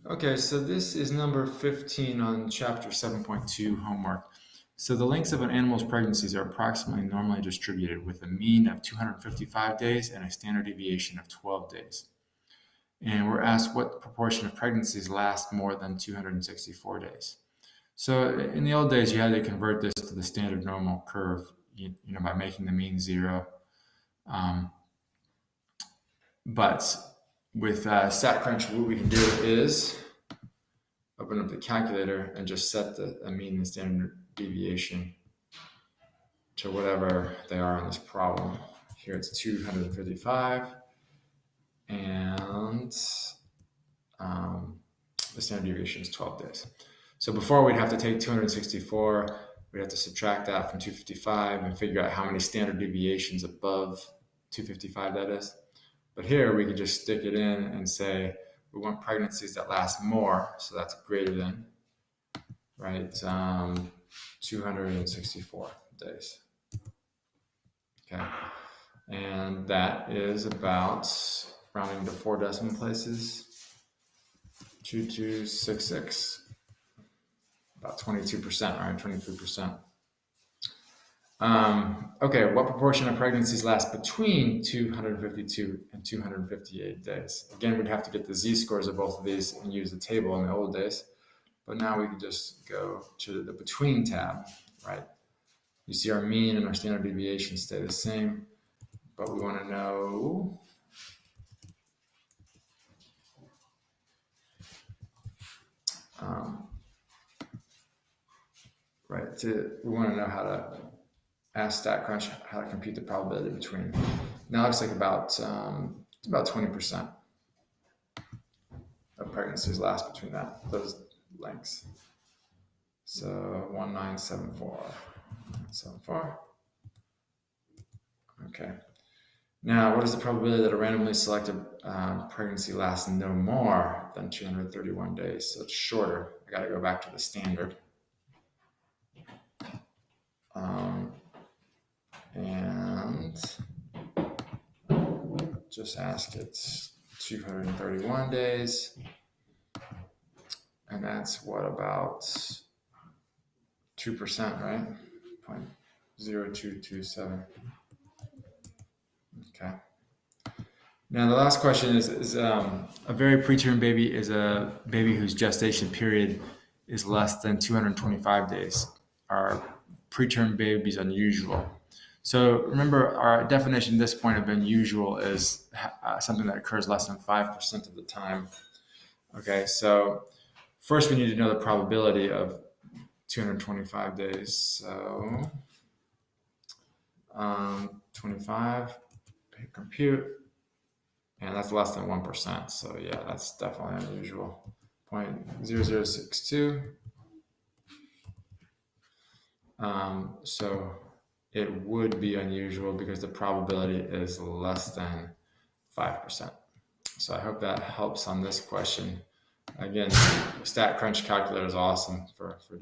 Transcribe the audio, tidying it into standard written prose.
Okay, so this is number 15 on chapter 7.2 homework. So the lengths of an animal's pregnancies are approximately normally distributed with a mean of 255 days and a standard deviation of 12 days. And we're asked what proportion of pregnancies last more than 264 days. So in the old days, you had to convert this to the standard normal curve, by making the mean 0. But with StatCrunch, what we can do is open up the calculator and just set the mean and standard deviation to whatever they are in this problem. Here it's 255, and the standard deviation is 12 days. So before we'd have to take 264, we'd have to subtract that from 255 and figure out how many standard deviations above 255 that is. But here we can just stick it in and say we want pregnancies that last more, so that's greater than, right, 264 days. Okay, and that is about, rounding to 4 decimal places, 2266, about 22%, right, 23%. Okay, what proportion of pregnancies last between 252 and 258 days? Again, we'd have to get the z-scores of both of these and use the table in the old days. But now we can just go to the between tab, right? You see our mean and our standard deviation stay the same, but we want to know we want to know how to ask StatCrunch how to compute the probability between. Now it looks like about 20% of pregnancies last between those lengths. So 1974. Okay. Now, what is the probability that a randomly selected pregnancy lasts no more than 231 days? So it's shorter. I got to go back to the standard. And just ask it's 231 days. And that's what, about 2%, right? 0.0227. Okay. Now the last question is a very preterm baby is a baby whose gestation period is less than 225 days. Are preterm babies unusual? So remember, our definition at this point of unusual is something that occurs less than 5% of the time. Okay, so first we need to know the probability of 225 days. So 25, compute, and that's less than 1%. So yeah, that's definitely unusual. 0.0062. So it would be unusual because the probability is less than 5%. So I hope that helps on this question. Again, StatCrunch calculator is awesome for